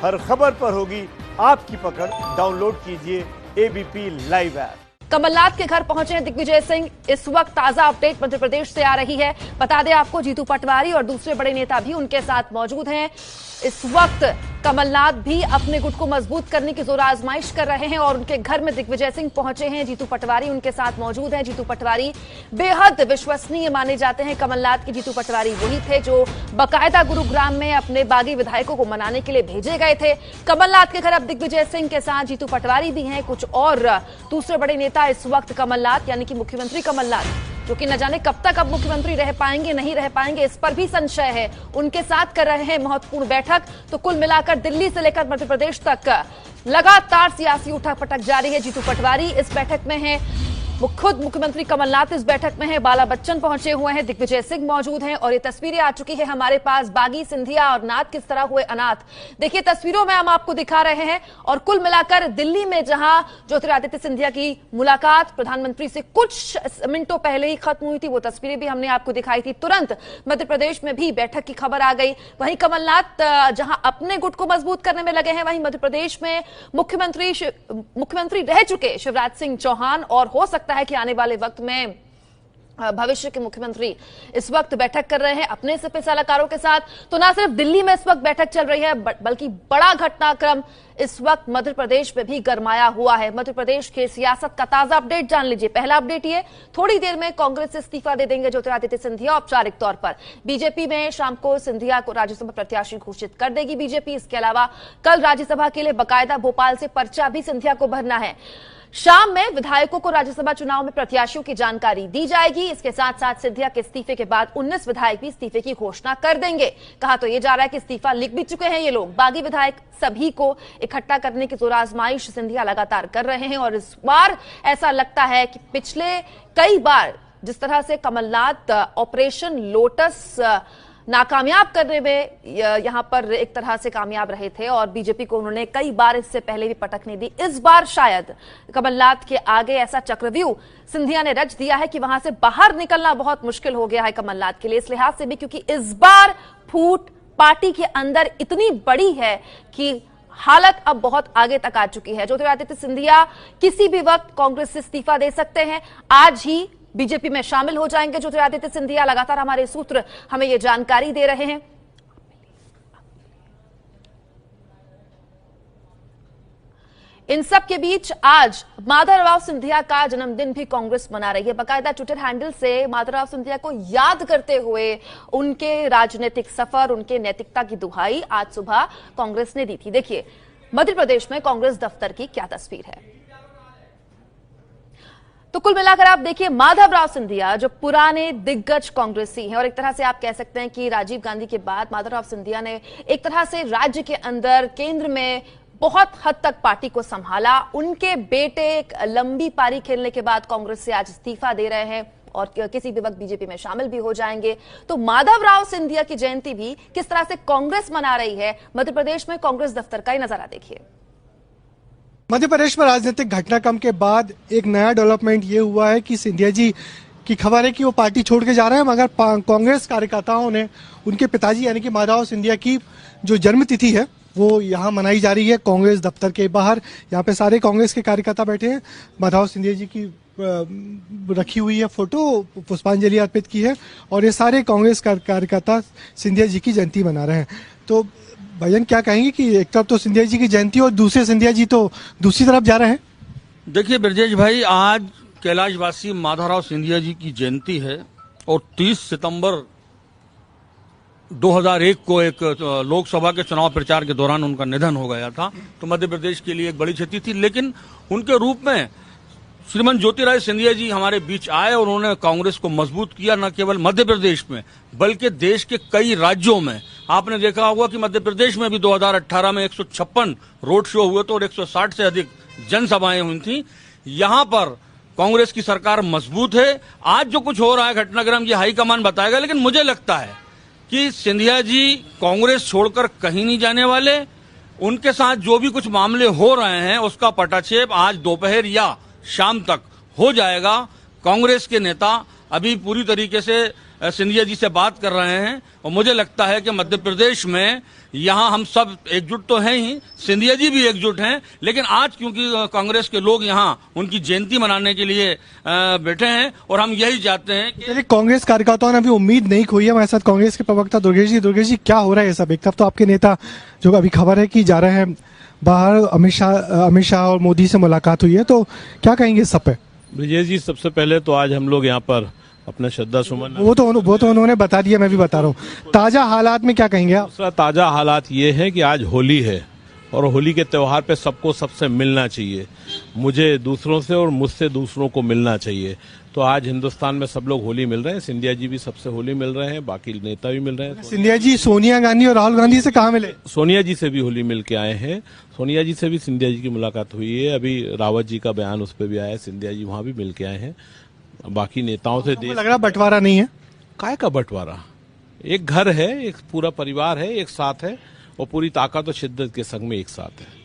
हर खबर पर होगी आपकी पकड़। डाउनलोड कीजिए एबीपी लाइव ऐप। कमलनाथ के घर पहुंचे हैं दिग्विजय सिंह। इस वक्त ताजा अपडेट मध्य प्रदेश से आ रही है। बता दें आपको, जीतू पटवारी और दूसरे बड़े नेता भी उनके साथ मौजूद हैं। इस वक्त कमलनाथ भी अपने गुट को मजबूत करने की जोर आजमाइश कर रहे हैं और उनके घर में दिग्विजय सिंह पहुंचे हैं। जीतू पटवारी उनके साथ मौजूद हैं। जीतू पटवारी बेहद विश्वसनीय माने जाते हैं। कमलनाथ के जीतू पटवारी वही थे जो बाकायदा गुरुग्राम में अपने बागी विधायकों को मनाने के लिए भेजे गए थे। कमलनाथ के घर अब दिग्विजय सिंह के साथ जीतू पटवारी भी हैं। कुछ और दूसरे बड़े नेता इस वक्त कमलनाथ यानी कि मुख्यमंत्री कमलनाथ, जो कि न जाने कब तक अब मुख्यमंत्री रह पाएंगे नहीं रह पाएंगे, इस पर भी संशय है, उनके साथ कर रहे हैं महत्वपूर्ण बैठक। तो कुल मिलाकर दिल्ली से लेकर मध्य प्रदेश तक लगातार सियासी उठापटक जारी है। जीतू पटवारी इस बैठक में है, खुद मुख्यमंत्री कमलनाथ इस बैठक में है, बाला बच्चन पहुंचे हुए हैं, दिग्विजय सिंह मौजूद हैं और ये तस्वीरें आ चुकी है हमारे पास। बागी, सिंधिया और नाथ किस तरह हुए अनाथ, देखिए तस्वीरों में हम आपको दिखा रहे हैं। और कुल मिलाकर दिल्ली में जहां ज्योतिरादित्य सिंधिया की मुलाकात प्रधानमंत्री से कुछ मिनटों पहले ही खत्म हुई थी, वो तस्वीरें भी हमने आपको दिखाई थी। तुरंत मध्य प्रदेश में भी बैठक की खबर आ गई। वहीं कमलनाथ जहां अपने गुट को मजबूत करने में लगे हैं, वहीं मध्य प्रदेश में मुख्यमंत्री रह चुके शिवराज सिंह चौहान और हो सकता है कि आने वाले वक्त में भविष्य के मुख्यमंत्री इस वक्त बैठक कर रहे हैं अपने सिपह सलाहकारों के साथ। तो ना सिर्फ दिल्ली में इस वक्त बैठक चल रही है, बल्कि बड़ा घटनाक्रम इस वक्त मध्य प्रदेश में भी गरमाया हुआ है। मध्य प्रदेश के सियासत का ताजा अपडेट जान लीजिए। पहला अपडेट ये, थोड़ी देर में कांग्रेस से इस्तीफा दे देंगे ज्योतिरादित्य सिंधिया औपचारिक तौर पर। बीजेपी में शाम को सिंधिया को राज्यसभा प्रत्याशी घोषित कर देगी बीजेपी। इसके अलावा कल राज्यसभा के लिए बाकायदा भोपाल से पर्चा भी सिंधिया को भरना है। शाम में विधायकों को राज्यसभा चुनाव में प्रत्याशियों की जानकारी दी जाएगी। इसके साथ साथ सिंधिया के इस्तीफे के बाद 19 विधायक भी इस्तीफे की घोषणा कर देंगे। कहा तो यह जा रहा है कि इस्तीफा लिख भी चुके हैं ये लोग। बागी विधायक सभी को इकट्ठा करने की जोर आजमाइश सिंधिया लगातार कर रहे हैं और इस बार ऐसा लगता है कि पिछले कई बार जिस तरह से कमलनाथ ऑपरेशन लोटस नाकामयाब करने में यहां पर एक तरह से कामयाब रहे थे और बीजेपी को उन्होंने कई बार इससे पहले भी पटकने दी, इस बार शायद कमलनाथ के आगे ऐसा चक्रव्यूह सिंधिया ने रच दिया है कि वहां से बाहर निकलना बहुत मुश्किल हो गया है कमलनाथ के लिए। इस लिहाज से भी क्योंकि इस बार फूट पार्टी के अंदर इतनी बड़ी है कि हालत अब बहुत आगे तक आ चुकी है। ज्योतिरादित्य सिंधिया किसी भी वक्त कांग्रेस से इस्तीफा दे सकते हैं। आज ही बीजेपी में शामिल हो जाएंगे ज्योतिरादित्य सिंधिया। लगातार हमारे सूत्र हमें यह जानकारी दे रहे हैं। इन सब के बीच आज माधवराव सिंधिया का जन्मदिन भी कांग्रेस मना रही है। बाकायदा ट्विटर हैंडल से माधवराव सिंधिया को याद करते हुए उनके राजनीतिक सफर, उनके नैतिकता की दुहाई आज सुबह कांग्रेस ने दी थी। देखिए मध्य प्रदेश में कांग्रेस दफ्तर की क्या तस्वीर है। तो कुल मिलाकर आप देखिए, माधवराव सिंधिया जो पुराने दिग्गज कांग्रेसी हैं और एक तरह से आप कह सकते हैं कि राजीव गांधी के बाद माधवराव सिंधिया ने एक तरह से राज्य के अंदर केंद्र में बहुत हद तक पार्टी को संभाला। उनके बेटे एक लंबी पारी खेलने के बाद कांग्रेस से आज इस्तीफा दे रहे हैं और किसी भी वक्त बीजेपी में शामिल भी हो जाएंगे। तो माधवराव सिंधिया की जयंती भी किस तरह से कांग्रेस मना रही है, मध्य प्रदेश में कांग्रेस दफ्तर का ही नजारा देखिए। मध्य प्रदेश में राजनीतिक घटनाक्रम के बाद एक नया डेवलपमेंट ये हुआ है कि सिंधिया जी की खबर है कि वो पार्टी छोड़ के जा रहे हैं, मगर कांग्रेस कार्यकर्ताओं ने उनके पिताजी यानी कि माधवराव सिंधिया की जो जन्म तिथि है वो यहाँ मनाई जा रही है कांग्रेस दफ्तर के बाहर। यहाँ पे सारे कांग्रेस के कार्यकर्ता बैठे हैं। माधवराव सिंधिया जी की रखी हुई है फोटो, पुष्पांजलि अर्पित की है और ये सारे कांग्रेस कार्यकर्ता सिंधिया जी की जयंती मना रहे हैं। तो भैया क्या कहेंगे कि एक तरफ तो सिंधिया जी की जयंती और दूसरे सिंधिया जी तो दूसरी तरफ जा रहे हैं। देखिए ब्रजेश भाई, आज कैलाशवासी माधवराव सिंधिया जी की जयंती है और 30 सितंबर 2001 को एक लोकसभा के चुनाव प्रचार के दौरान उनका निधन हो गया था। तो मध्य प्रदेश के लिए एक बड़ी क्षति थी, लेकिन उनके रूप में श्रीमान ज्योतिरादित्य सिंधिया जी हमारे बीच आए और उन्होंने कांग्रेस को मजबूत किया, न केवल मध्य प्रदेश में बल्कि देश के कई राज्यों में। आपने देखा होगा कि मध्य प्रदेश में भी 2018 में 156 रोड शो हुए थे और 160 से अधिक जनसभाएं हुई थी। यहां पर कांग्रेस की सरकार मजबूत है। आज जो कुछ हो रहा है घटनाक्रम ये हाईकमान बताएगा, लेकिन मुझे लगता है कि सिंधिया जी कांग्रेस छोड़कर कहीं नहीं जाने वाले। उनके साथ जो भी कुछ मामले हो रहे हैं उसका पटाक्षेप आज दोपहर या शाम तक हो जाएगा। कांग्रेस के नेता अभी पूरी तरीके से सिंधिया जी से बात कर रहे हैं और मुझे लगता है कि मध्य प्रदेश में यहाँ हम सब एकजुट तो हैं ही, सिंधिया जी भी एकजुट हैं, लेकिन आज क्योंकि कांग्रेस के लोग यहाँ उनकी जयंती मनाने के लिए बैठे हैं और हम यही चाहते हैं कि चलिए, कांग्रेस कार्यकर्ताओं ने अभी उम्मीद नहीं खोई है। हमारे साथ कांग्रेस के प्रवक्ता दुर्गेश जी, क्या हो रहा है ये सब? एक तरफ तो आपके नेता जो अभी खबर है कि जा रहे हैं बाहर, अमित शाह और मोदी से मुलाकात हुई है, तो क्या कहेंगे इस सब पे? ब्रिजेश जी, सबसे पहले तो आज हम लोग यहाँ पर अपना श्रद्धा सुमन, वो तो उन्होंने बता दिया, मैं भी बता रहा हूँ। ताजा हालात में क्या कहेंगे आप? दूसरा ताजा हालात ये है कि आज होली है और होली के त्योहार पे सबको सबसे मिलना चाहिए, मुझे दूसरों से और मुझसे दूसरों को मिलना चाहिए। तो आज हिंदुस्तान में सब लोग होली मिल रहे हैं, सिंधिया जी भी सबसे होली मिल रहे हैं, बाकी नेता भी मिल रहे हैं। सिंधिया जी सोनिया गांधी और राहुल गांधी से कहाँ मिले? सोनिया जी से भी होली मिल के आए हैं, सोनिया जी से भी सिंधिया जी की मुलाकात हुई है, अभी रावत जी का बयान उस पर भी आया है, सिंधिया जी वहां भी मिल के आए हैं। बाकी नेताओं से लग रहा बंटवारा नहीं है? काय का बंटवारा, एक घर है, एक पूरा परिवार है, एक साथ है और पूरी ताकत और शिद्दत के संग में एक साथ है।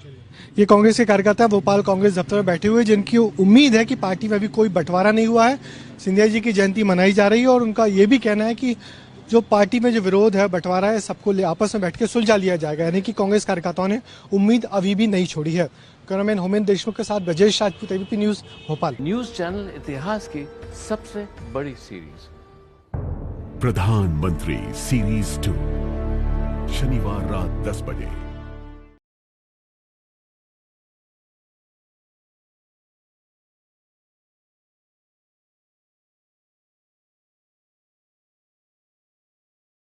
ये कांग्रेस के कार्यकर्ता भोपाल कांग्रेस दफ्तर में बैठे हुए, जिनकी उम्मीद है कि पार्टी में अभी कोई बंटवारा नहीं हुआ है, सिंधिया जी की जयंती मनाई जा रही है और उनका ये भी कहना है कि जो पार्टी में जो विरोध है, बंटवारा है, सबको आपस में बैठ के सुलझा लिया जाएगा। यानी कि कांग्रेस कार्यकर्ताओं ने उम्मीद अभी भी नहीं छोड़ी है। कैमरामैन होमेंद्र देशमुख के साथ Brajesh Rajput, ABP news, Bhopal. News channel इतिहास की सबसे बड़ी सीरीज प्रधानमंत्री सीरीज 2 शनिवार रात 10 बजे।